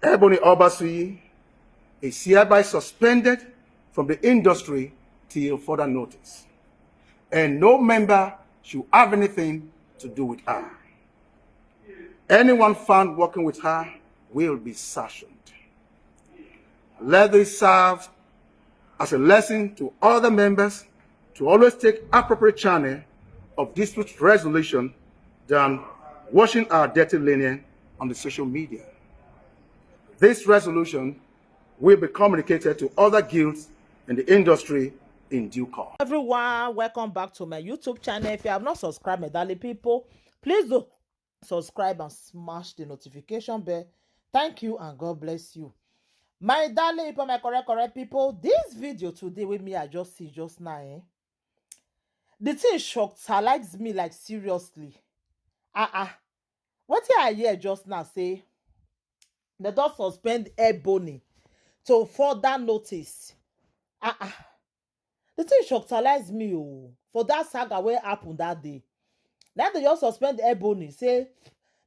Ebony Obasuyi is hereby suspended from the industry till further notice, and no member should have anything to do with her. Anyone found working with her will be sanctioned. Let this serve as a lesson to other members to always take appropriate channel of dispute resolution than washing our dirty linen on the social media. This resolution will be communicated to other guilds in the industry in due course. Everyone, welcome back to my YouTube channel. If you have not subscribed, my darling people, please do subscribe and smash the notification bell. Thank you and God bless you. My darling people, my correct people, this video today with me, I just see just now. The thing shocked, likes me like seriously. What I hear just now say, they don't suspend Ebony to further notice. The thing shocked me for that saga where happened that day. Now they just suspend Ebony, say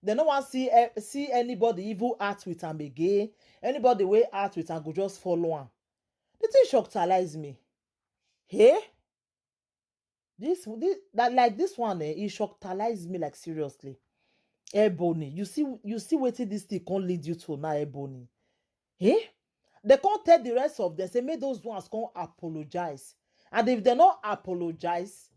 they don't want to see anybody evil act with him again. Anybody way act with him go just follow him. The thing shocked me. Hey, this one it shocked me like seriously. Ebony, you see what this thing can lead you to now, Ebony. Hey, they can't tell the rest of them. Say make those ones can't apologize. And if they not apologize,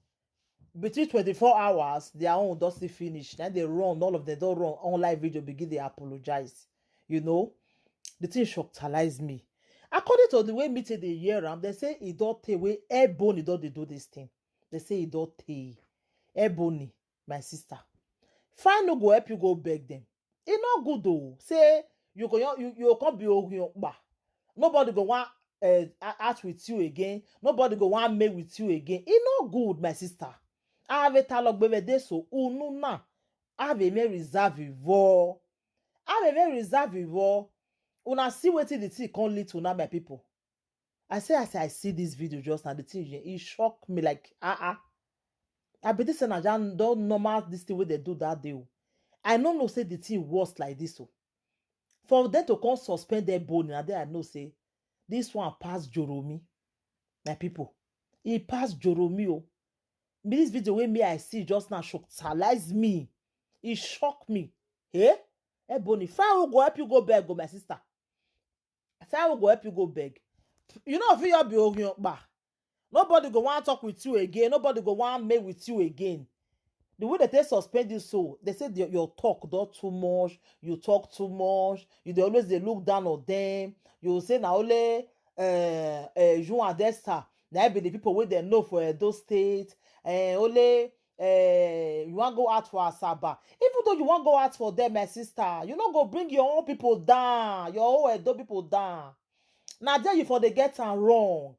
between 24 hours, their own doesn't finish. Then they run, all of them don't run online video, begin they apologize. You know, the thing shocked me. According to the way me take the year, they say it don't take away Ebony don't they do this thing. They say it don't take Ebony, my sister. Fine no go help you go beg them. It not good though. Say you can't be over. Nobody go want act with you again. Nobody go want make with you again. It not good, my sister. I have a talk bebe so ununa. I have a very reserve vo. I have a very reserve vo. Una see what the thing can't lead to now, my people. I see this video just now. The thing it shocked me like I bet this and I don't normal this thing way they do that day. I don't know say the thing was like this so. For them to come suspend their bone, and then I know say this one pass Joromi, my people. He passed Joromi. Oh. Me this video where me I see just now shocked me. It shocked me. Hey, Ebony, if I will go help you go beg, go my sister. If I will go help you go beg, you know if you be arguing back. Nobody go want to talk with you again. Nobody go want to make with you again. The way that they suspend you so, they say your talk not too much, you talk too much, they always they look down on them. You say now only Juan Desta, now be the people where they know for those states, only you want to go out for Asaba. Even though you want to go out for them, my sister, you not go bring your own people down, your own Edo people down. Now there you for the get and wrong.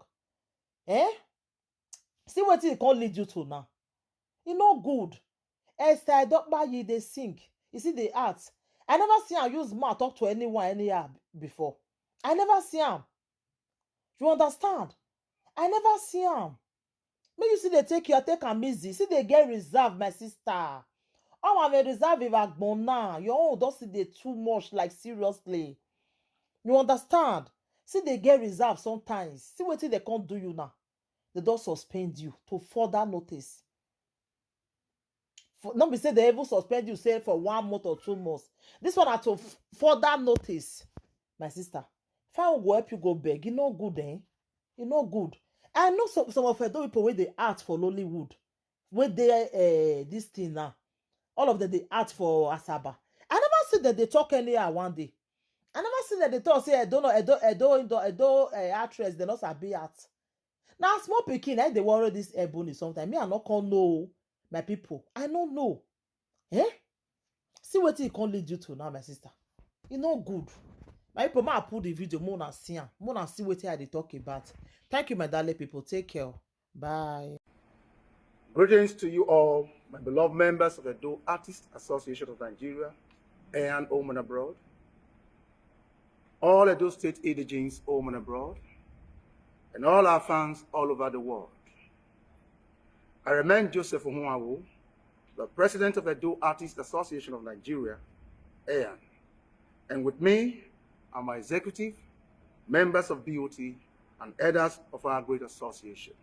See what it can lead you to now. It's not good. Esther, I don't buy you, they sing. You see the art. I never see him use mouth talk to anyone anyhow before. I never see him. You understand? I never see him. Maybe you see they take them easy. See they get reserved, my sister. Oh, I'm a reserve if I go now. Your own don't see they too much, like seriously. You understand? See they get reserved sometimes. See what they can't do you now. They don't suspend you to further notice. Not be say they even suspend you say for 1 month or 2 months. This one are to further notice, my sister. If I will go help you go beg, it's not good, eh? It's not good. I know some of those people where they ask for Lollywood, where they this thing now. All of them they ask for Asaba. I never see that they talk anyhow one day. I never see that they talk say I don't know Edo actress they not sabi at. Now small pikin, they worry this Ebony sometimes. Me I not call no. My people, I don't know. See what it can lead you to now, my sister. It's not good. My people, I put the video more than see what they talk about. Thank you, my darling people. Take care. Bye. Greetings to you all, my beloved members of the Do Artists Association of Nigeria and home and abroad. All Edo State indigenes home and abroad, and all our fans all over the world. I remain Joseph Ohuawu, the president of the Do Artists Association of Nigeria, and with me and my executive, members of BOT, and elders of our great association.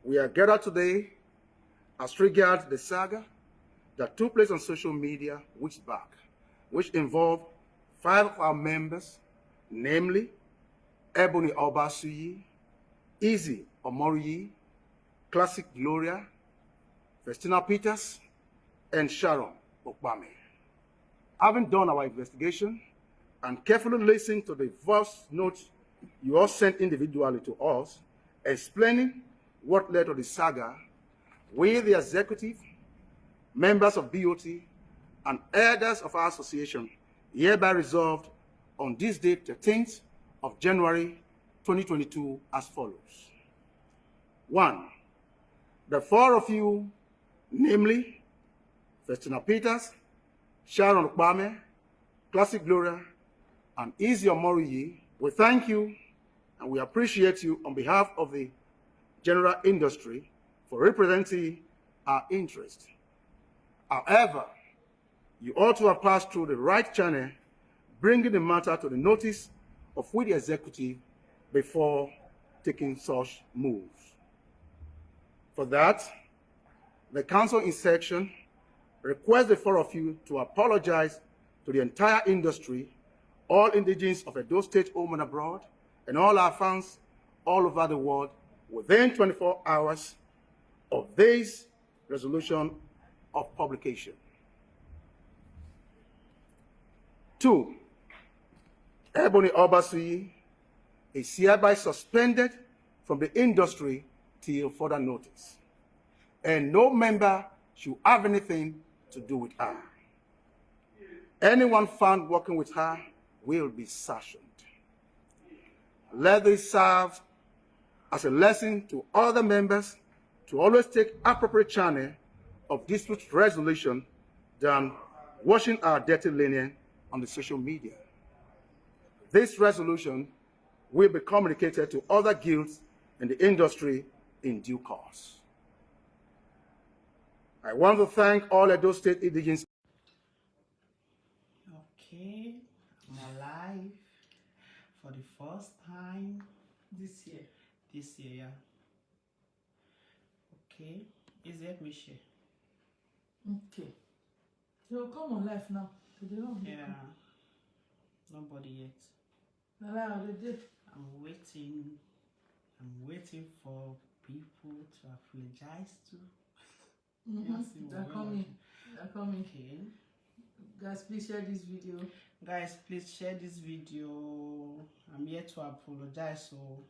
We are gathered today as regards the saga that took place on social media weeks back, which involved 5 of our members, namely Ebony Obasuyi, Easy Omoriyi, Classic Gloria, Festina Peters, and Sharon Okpame. Having done our investigation and carefully listened to the voice notes you all sent individually to us, explaining what led to the saga, we, the executive, members of BOT, and elders of our association, hereby resolved on this date, 13th of January 2022, as follows. 1. The 4 of you, namely Festina Peters, Sharon Okpame, Classic Gloria, and Easy Omoriyi, we thank you and we appreciate you on behalf of the general industry for representing our interest. However, you ought to have passed through the right channel, bringing the matter to the notice of we the executive before taking such moves. For that, the council in section requests the 4 of you to apologize to the entire industry, all indigenes of Edo State, home and abroad, and all our fans all over the world within 24 hours of this resolution of publication. 2. Ebony Obasuyi is hereby suspended from the industry till further notice, and no member should have anything to do with her. Anyone found working with her will be sanctioned. Let this serve as a lesson to other members to always take appropriate channel of dispute resolution than washing our dirty linen on the social media. This resolution will be communicated to other guilds in the industry in due course. I want to thank all Edo State indigenes. Okay, I'm alive for the first time This year. this year. Yeah. Okay, is it me share? Okay. You'll come on life now. Yeah, nobody yet. I'm waiting for people to apologize to. Yes, They're coming. Okay. Guys, please share this video. Guys, please share this video. I'm here to apologize. So